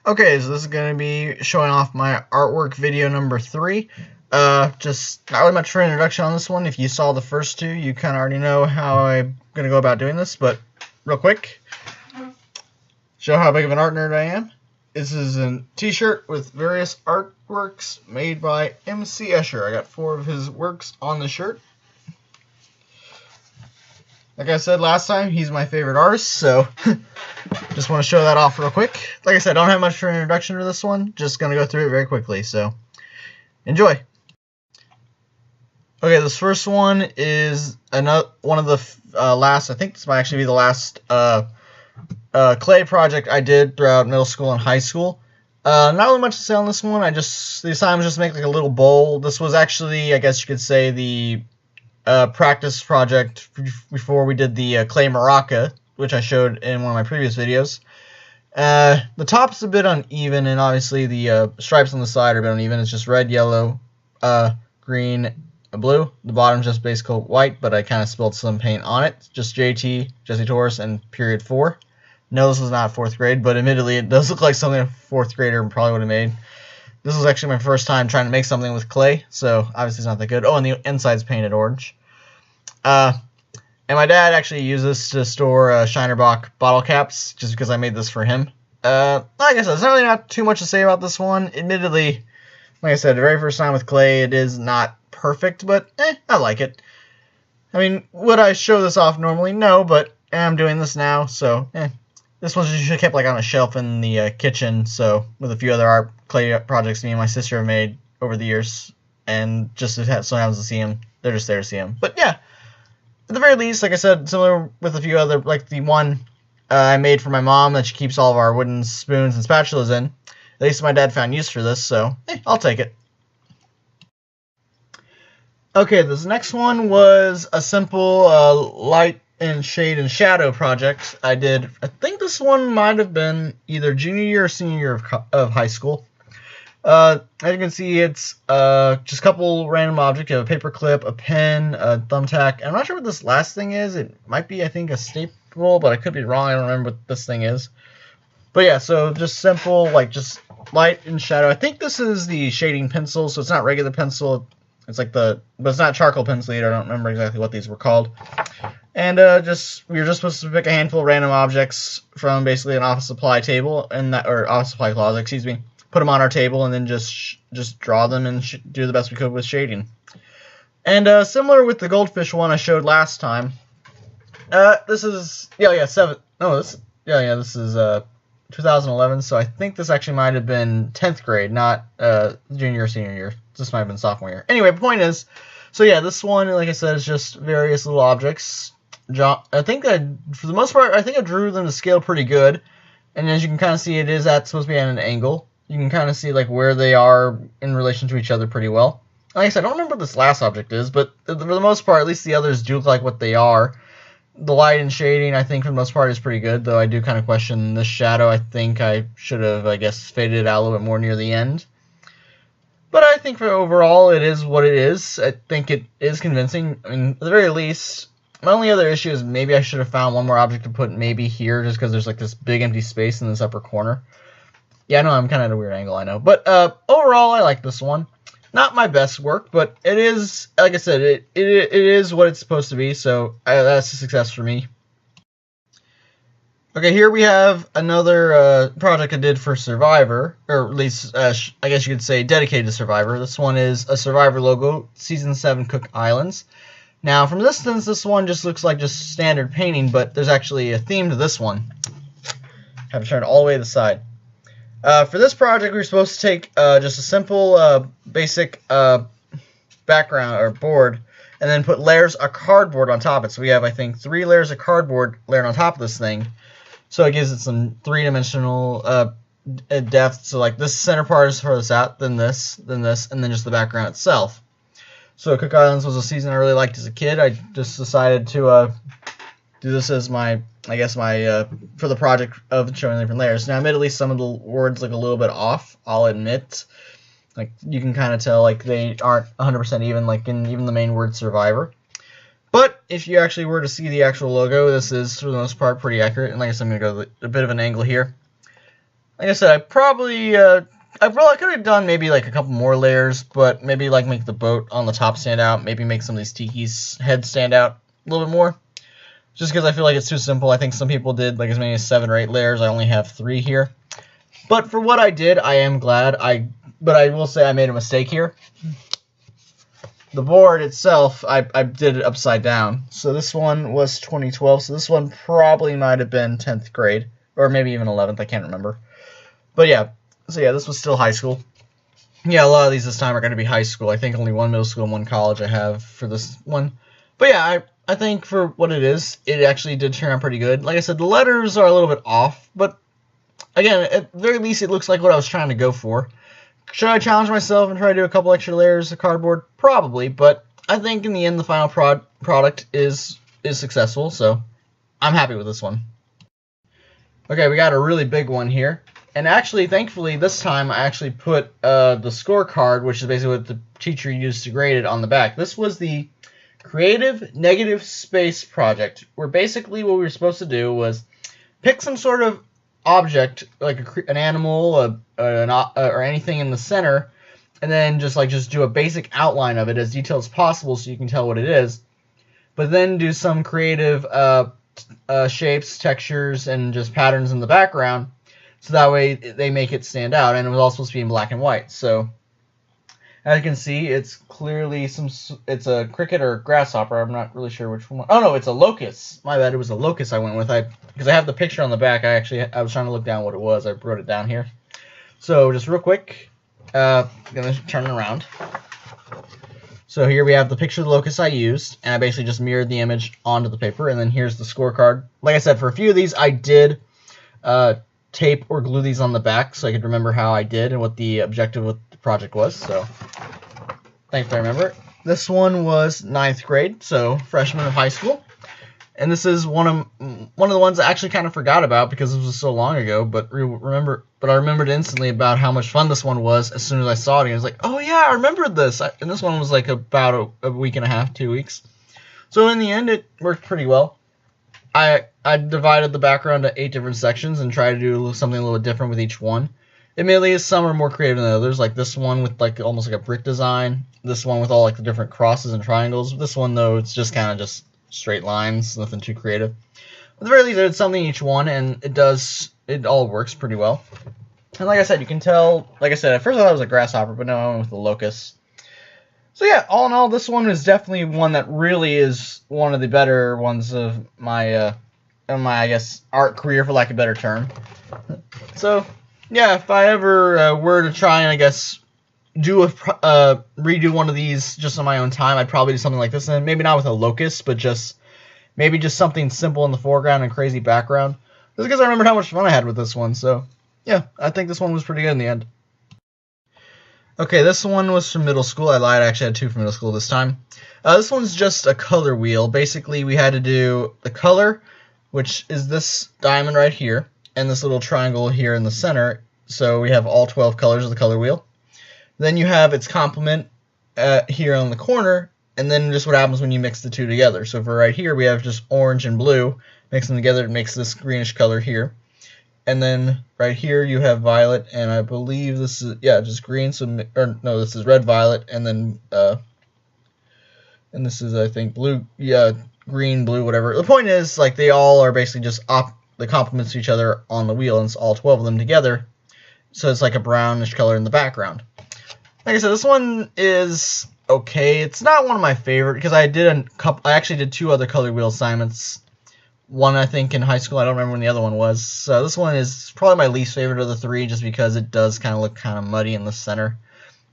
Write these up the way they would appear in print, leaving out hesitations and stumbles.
Okay, so this is going to be showing off my artwork video number 3. Just not really much for introduction on this one. If you saw the first two, you kind of already know how I'm going to go about doing this, but real quick, show how big of an art nerd I am. This is a t-shirt with various artworks made by MC Escher. I got 4 of his works on the shirt. Like I said last time, he's my favorite artist, so just want to show that off real quick. Like I said, I don't have much for an introduction to this one. Just going to go through it very quickly, so enjoy. Okay, this first one is one of the last, I think this might actually be the last clay project I did throughout middle school and high school. Not really much to say on this one. The assignment was just make like a little bowl. This was actually, I guess you could say, the practice project before we did the clay maraca, which I showed in one of my previous videos. The top's a bit uneven, and obviously the stripes on the side are a bit uneven. It's just red, yellow, green, blue. The bottom's just basically white, but I kind of spilled some paint on it. Just JT, Jesse Torres, and period 4. No, this was not 4th grade, but admittedly it does look like something a 4th grader probably would have made. This was actually my first time trying to make something with clay, so obviously it's not that good. Oh, and the inside's painted orange. And my dad actually used this to store Shinerbach bottle caps, just because I made this for him. Like I said, there's really not too much to say about this one. Admittedly, like I said, the very first time with clay, it is not perfect, but I like it. I mean, would I show this off normally? No, but I'm doing this now, so This one should have kept like on a shelf in the kitchen, so with a few other art clay projects me and my sister have made over the years, and just so happens to see them, they're just there to see them. But yeah, at the very least, like I said, similar with a few other, like the one I made for my mom that she keeps all of our wooden spoons and spatulas in. At least my dad found use for this, so I'll take it. Okay, this next one was a simple light and shade and shadow project I did. I think this one might have been either junior year or senior year of high school. As you can see, it's just a couple random objects. You have a paper clip, a pen, a thumbtack. I'm not sure what this last thing is. It might be, I think, a staple, but I could be wrong. I don't remember what this thing is. But yeah, so just simple, like just light and shadow. I think this is the shading pencil, so it's not regular pencil. It's like but it's not charcoal pencil either. I don't remember exactly what these were called. And we were just supposed to pick a handful of random objects from basically an office supply table, or office supply closet, excuse me. Put them on our table and then just draw them and do the best we could with shading. And similar with the goldfish one I showed last time. This is this is 2011. So I think this actually might have been 10th grade, not junior or senior year. This might have been sophomore year. Anyway, the point is, so yeah, this one, like I said, is just various little objects. I think for the most part, I think I drew them to scale pretty good. And as you can kind of see, it is supposed to be at an angle. You can kind of see like where they are in relation to each other pretty well. Like I said, I don't remember what this last object is, but for the most part, at least the others do look like what they are. The light and shading, I think, for the most part, is pretty good, though I do kind of question this shadow. I think I should have, I guess, faded it out a little bit more near the end. But I think for overall, it is what it is. I think it is convincing. I mean, at the very least, my only other issue is maybe I should have found one more object to put maybe here, just because there's like this big empty space in this upper corner. Yeah, I know I'm kind of at a weird angle, I know. But overall, I like this one. Not my best work, but it is, like I said, it is what it's supposed to be, so that's a success for me. Okay, here we have another project I did for Survivor, or at least, I guess you could say, dedicated to Survivor. This one is a Survivor logo, Season 7 Cook Islands. Now, from a distance, this one just looks like just standard painting, but there's actually a theme to this one. Have to turn it all the way to the side. For this project, we were supposed to take just a simple, basic background or board, and then put layers of cardboard on top of it. So we have, I think, 3 layers of cardboard layered on top of this thing. So it gives it some 3-dimensional depth. So like this center part is for this out, then this, and then just the background itself. So Cook Islands was a season I really liked as a kid. I just decided to do this as my, I guess, for the project of showing different layers. Now, admittedly, some of the words look a little bit off, I'll admit. Like, you can kind of tell, like, they aren't 100% even, like, in even the main word Survivor. But if you actually were to see the actual logo, this is, for the most part, pretty accurate. And like I said, I'm going to go a bit of an angle here. Like I said, I probably could have done maybe like a couple more layers, but maybe like make the boat on the top stand out, maybe make some of these tiki's heads stand out a little bit more. Just because I feel like it's too simple. I think some people did like as many as 7 or 8 layers. I only have 3 here. But for what I did, I am glad. But I will say I made a mistake here. The board itself, I did it upside down. So this one was 2012. So this one probably might have been 10th grade. Or maybe even 11th. I can't remember. But yeah. So yeah, this was still high school. Yeah, a lot of these this time are going to be high school. I think only 1 middle school and 1 college I have for this one. But yeah, I think for what it is, it actually did turn out pretty good. Like I said, the letters are a little bit off. But again, at the very least, it looks like what I was trying to go for. Should I challenge myself and try to do a couple extra layers of cardboard? Probably, but I think in the end the final product is successful, so I'm happy with this one. Okay, we got a really big one here. And actually, thankfully, this time I actually put the scorecard, which is basically what the teacher used to grade it, on the back. This was the Creative Negative Space Project, where basically what we were supposed to do was pick some sort of object, like an animal or anything in the center, and then just do a basic outline of it as detailed as possible so you can tell what it is, but then do some creative shapes, textures, and just patterns in the background, so that way they make it stand out. And it was all supposed to be in black and white. So as you can see, it's clearly it's a cricket or a grasshopper. I'm not really sure which one. Oh no, it's a locust. My bad, it was a locust I went with. Because I have the picture on the back. I was trying to look down what it was. I wrote it down here. So just real quick, I'm gonna turn it around. So here we have the picture of the locust I used, and I basically just mirrored the image onto the paper. And then here's the scorecard. Like I said, for a few of these, I did tape or glue these on the back so I could remember how I did and what the objective of the project was. So thankfully I remember it. This one was 9th grade, so freshman of high school. And this is one of the ones I actually kind of forgot about because it was so long ago, but I remembered instantly about how much fun this one was as soon as I saw it. And I was like, oh yeah, I remembered this. And this one was like about a week and a half, 2 weeks. So in the end, it worked pretty well. I divided the background to 8 different sections and tried to do something a little different with each one. Admittedly, some are more creative than others, like this one with like almost like a brick design. This one with all like the different crosses and triangles. This one though, it's just kind of just straight lines, nothing too creative. At the very least, I did something each one, and it all works pretty well. And like I said, you can tell, like I said, at first I thought it was a grasshopper, but no, I went with the locust. So yeah, all in all, this one is definitely one that really is one of the better ones of my I guess, art career, for lack of a better term. So yeah, if I ever were to try and I guess redo one of these just on my own time, I'd probably do something like this, and maybe not with a locust, but maybe just something simple in the foreground and crazy background. Just because I remembered how much fun I had with this one. So yeah, I think this one was pretty good in the end. Okay, this one was from middle school. I lied, I actually had 2 from middle school this time. This one's just a color wheel. Basically, we had to do the color, which is this diamond right here, and this little triangle here in the center. So we have all 12 colors of the color wheel. Then you have its complement here on the corner, and then just what happens when you mix the 2 together. So for right here, we have just orange and blue. Mix them together, it makes this greenish color here. And then right here you have violet, and I believe this is, yeah, just green. So, or no, this is red, violet, and then and this is, I think, blue, yeah, green, blue, whatever. The point is, like, they all are basically just the complements to each other on the wheel, and it's all 12 of them together. So it's like a brownish color in the background. Like I said, this one is okay. It's not one of my favorite because I actually did 2 other color wheel assignments. One, I think, in high school. I don't remember when the other one was. So this one is probably my least favorite of the 3 just because it does kind of look kind of muddy in the center.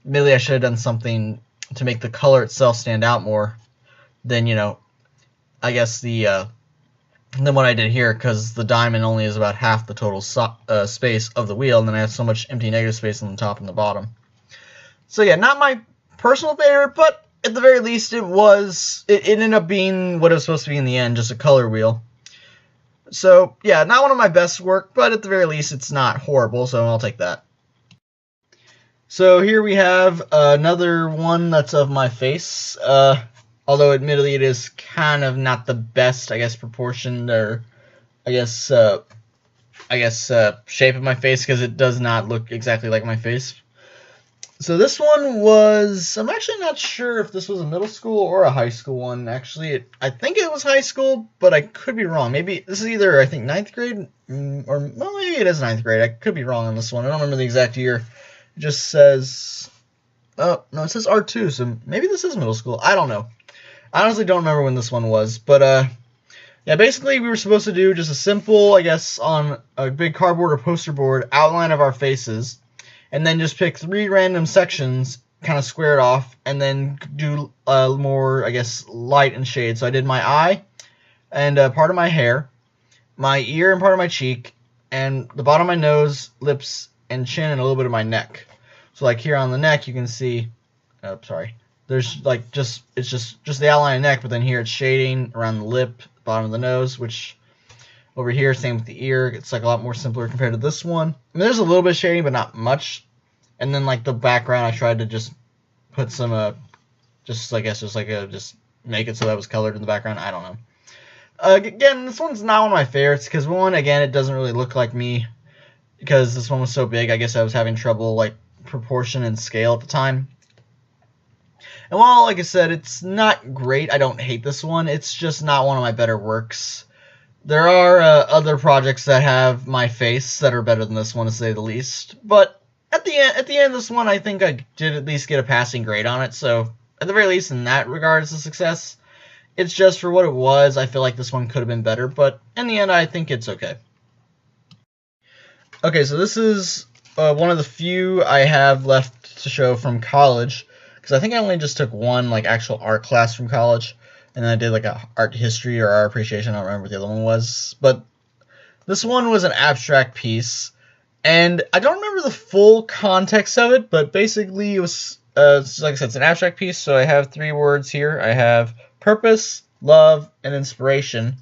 Maybe I should have done something to make the color itself stand out more than, you know, I guess than what I did here, because the diamond only is about half the total space of the wheel, and then I have so much empty negative space on the top and the bottom. So yeah, not my personal favorite, but at the very least it ended up being what it was supposed to be in the end, just a color wheel. So yeah, not one of my best work, but at the very least it's not horrible, so I'll take that. So here we have another one that's of my face, although admittedly it is kind of not the best, I guess, proportioned, or I guess I guess, shape of my face, because it does not look exactly like my face. So this one was, I'm actually not sure if this was a middle school or a high school one. Actually, I think it was high school, but I could be wrong. Maybe this is either, I think, 9th grade, or well, maybe it is 9th grade. I could be wrong on this one. I don't remember the exact year. It just says, oh, no, it says R2, so maybe this is middle school. I don't know. I honestly don't remember when this one was, but, yeah, basically we were supposed to do just a simple, I guess, on a big cardboard or poster board outline of our faces, and then just pick 3 random sections, kind of square it off, and then do more, I guess, light and shade. So I did my eye, and part of my hair, my ear and part of my cheek, and the bottom of my nose, lips, and chin, and a little bit of my neck. So like here on the neck, you can see, there's like it's just the outline of the neck, but then here it's shading around the lip, bottom of the nose, which over here, same with the ear. It's like a lot more simpler compared to this one. I mean, there's a little bit of shading, but not much. And then like the background, I tried to just put some, just make it so that was colored in the background. I don't know. Again, this one's not one of my favorites because one, again, it doesn't really look like me because this one was so big. I guess I was having trouble like proportion and scale at the time. And while, like I said, it's not great, I don't hate this one. It's just not one of my better works. There are other projects that have my face that are better than this one, to say the least. But at the end of this one, I think I did at least get a passing grade on it. So at the very least, in that regard, it's a success. It's just for what it was. I feel like this one could have been better, but in the end, I think it's okay. Okay, so this is one of the few I have left to show from college, because I think I only just took one like actual art class from college. And then I did like a art history or art appreciation. I don't remember what the other one was. But this one was an abstract piece. And I don't remember the full context of it. But basically it was, like I said, it's an abstract piece. So I have 3 words here. I have purpose, love, and inspiration.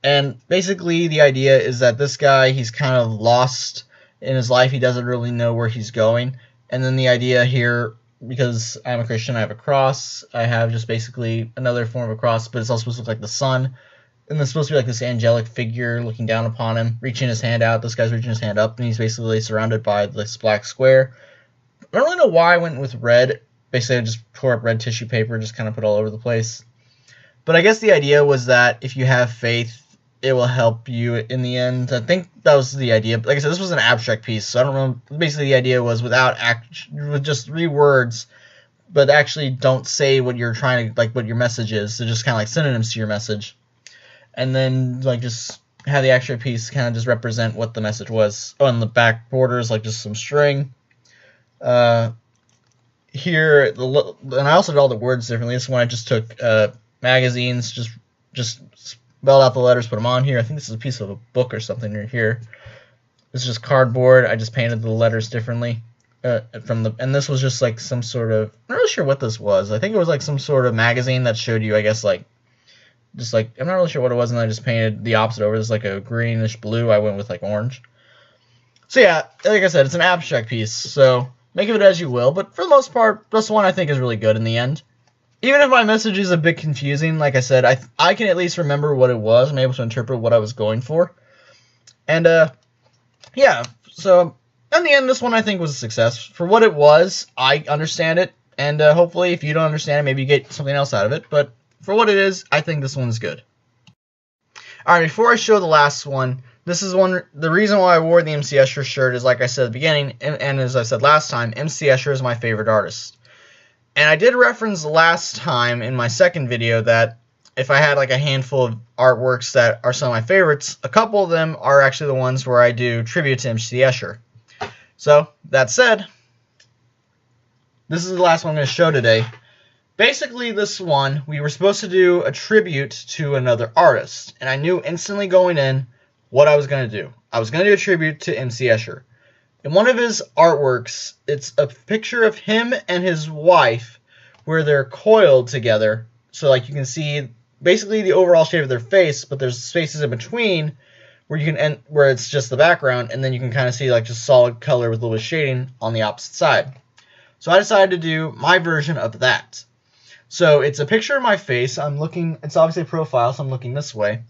And basically the idea is that this guy, he's kind of lost in his life. He doesn't really know where he's going. And then the idea here, because I'm a Christian, I have a cross. I have just basically another form of a cross, but it's also supposed to look like the sun. And it's supposed to be like this angelic figure looking down upon him, reaching his hand out. This guy's reaching his hand up, and he's basically surrounded by this black square. I don't really know why I went with red. Basically, I just tore up red tissue paper, just kind of put all over the place. But I guess the idea was that if you have faith, it will help you in the end. I think that was the idea. Like I said, this was an abstract piece, so I don't know. Basically, the idea was with just 3 words, but actually don't say what you're trying to, like, what your message is. So just kind of like synonyms to your message, and then like just have the abstract piece kind of just represent what the message was. Oh, and the back borders like just some string. Here, and I also did all the words differently. This one I just took magazines, just spelled out the letters, put them on here. I think this is a piece of a book or something right here. This is just cardboard. I just painted the letters differently and this was just like some sort of, I'm not really sure what this was. I think it was like some sort of magazine that showed you, I guess, like, just like, I'm not really sure what it was, and I just painted the opposite over. This is like a greenish blue. I went with like orange. So yeah, like I said, it's an abstract piece, so make of it as you will, but for the most part, this one I think is really good in the end. Even if my message is a bit confusing, like I said, I can at least remember what it was. I'm able to interpret what I was going for. And, yeah, so in the end, this one I think was a success. For what it was, I understand it, and hopefully if you don't understand it, maybe you get something else out of it. But for what it is, I think this one's good. Alright, before I show the last one, this is the reason why I wore the MC Escher shirt is, like I said at the beginning, and as I said last time, MC Escher is my favorite artist. And I did reference last time in my second video that if I had like a handful of artworks that are some of my favorites, a couple of them are actually the ones where I do tribute to MC Escher. So, that said, this is the last one I'm going to show today. Basically, this one, we were supposed to do a tribute to another artist. And I knew instantly going in what I was going to do. I was going to do a tribute to MC Escher. In one of his artworks, it's a picture of him and his wife where they're coiled together. So like you can see basically the overall shape of their face, but there's spaces in between where you can where it's just the background, and then you can kind of see like just solid color with a little bit of shading on the opposite side. So I decided to do my version of that. So it's a picture of my face. I'm looking, it's obviously a profile, so I'm looking this way.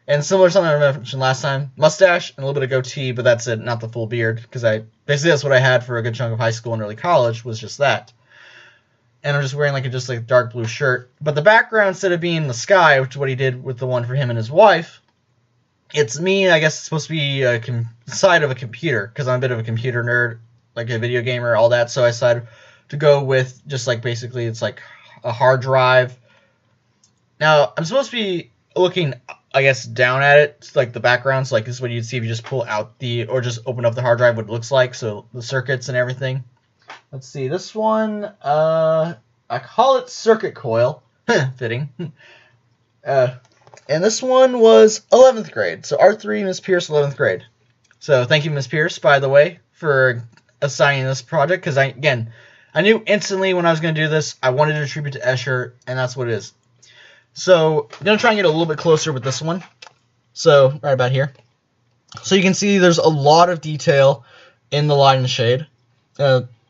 And similar to something I mentioned last time, mustache and a little bit of goatee, but that's it, not the full beard, because basically that's what I had for a good chunk of high school and early college, was just that. And I'm just wearing like a dark blue shirt. But the background, instead of being the sky, which is what he did with the one for him and his wife, it's me. I guess it's supposed to be a side of a computer, because I'm a bit of a computer nerd, like a video gamer, all that. So I decided to go with just like basically it's like a hard drive. Now I'm supposed to be looking, I guess, down at it. It's like the background. So like this is what you'd see if you just pull out or just open up the hard drive, what it looks like. So the circuits and everything. Let's see, this one, I call it circuit coil, fitting, and this one was 11th grade, so R3, Miss Pierce, 11th grade. So thank you, Miss Pierce, by the way, for assigning this project, because I knew instantly when I was going to do this, I wanted to attribute to Escher, and that's what it is. So I'm going to try and get a little bit closer with this one, so right about here. So you can see there's a lot of detail in the light and shade.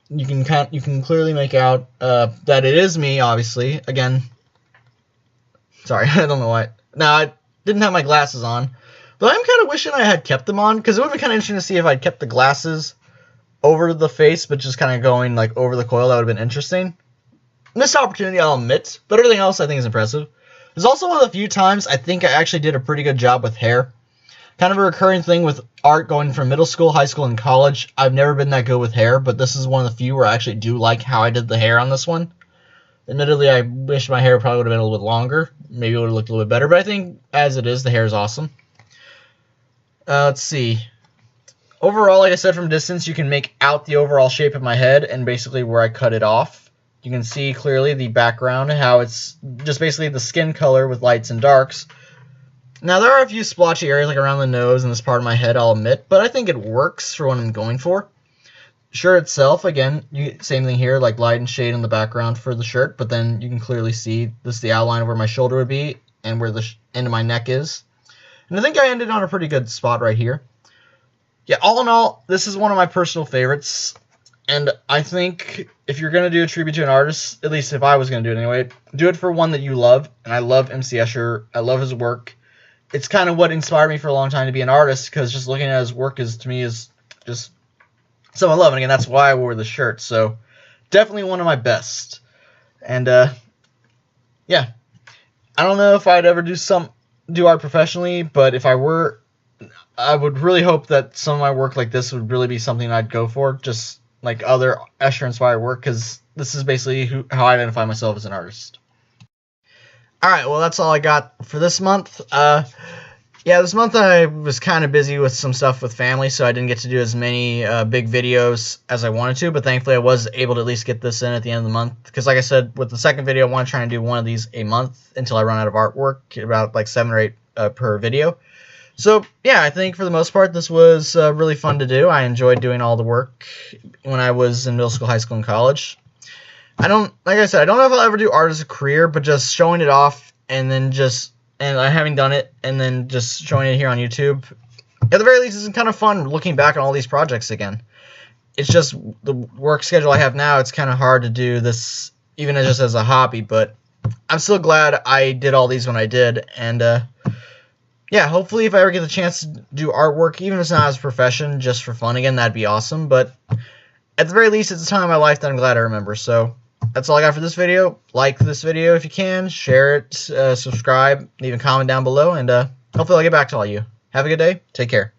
You can clearly make out that it is me, obviously. Again, sorry, I don't know why. Now, I didn't have my glasses on, but I'm kind of wishing I had kept them on, because it would have been kind of interesting to see if I'd kept the glasses over the face, but just kind of going like over the coil. That would have been interesting. Missed opportunity, I'll admit, but everything else I think is impressive. There's also one of the few times I think I actually did a pretty good job with hair. Kind of a recurring thing with art going from middle school, high school, and college. I've never been that good with hair, but this is one of the few where I actually do like how I did the hair on this one. Admittedly, I wish my hair probably would have been a little bit longer. Maybe it would have looked a little bit better, but I think as it is, the hair is awesome. Let's see. Overall, like I said, from distance, you can make out the overall shape of my head and basically where I cut it off. You can see clearly the background, how it's just basically the skin color with lights and darks. Now, there are a few splotchy areas like around the nose and this part of my head, I'll admit, but I think it works for what I'm going for. Shirt itself, again, same thing here, like light and shade in the background for the shirt, but then you can clearly see this is the outline of where my shoulder would be and where the end of my neck is. And I think I ended on a pretty good spot right here. Yeah, all in all, this is one of my personal favorites, and I think if you're going to do a tribute to an artist, at least if I was going to do it anyway, do it for one that you love, and I love MC Escher, I love his work. It's kind of what inspired me for a long time to be an artist, because just looking at his work to me is just so I love it. Again, that's why I wore the shirt. So definitely one of my best. And yeah, I don't know if I'd ever do art professionally, but if I were, I would really hope that some of my work like this would really be something I'd go for, just like other Escher inspired work, because this is basically how I identify myself as an artist. Alright, well, that's all I got for this month. Yeah, this month I was kind of busy with some stuff with family, so I didn't get to do as many big videos as I wanted to, but thankfully I was able to at least get this in at the end of the month, because like I said, with the second video, I want to try and do one of these a month until I run out of artwork, about like 7 or 8 per video. So, yeah, I think for the most part, this was really fun to do. I enjoyed doing all the work when I was in middle school, high school, and college. Like I said, I don't know if I'll ever do art as a career, but just showing it off and then having done it and then just showing it here on YouTube, at the very least, it's kind of fun looking back on all these projects again. It's just the work schedule I have now, it's kind of hard to do this even just as a hobby, but I'm still glad I did all these when I did, and yeah, hopefully if I ever get the chance to do artwork, even if it's not as a profession, just for fun again, that'd be awesome, but at the very least, it's a time in my life that I'm glad I remember, so that's all I got for this video. Like this video if you can, share it, subscribe, leave a comment down below, and hopefully I'll get back to all you. Have a good day. Take care.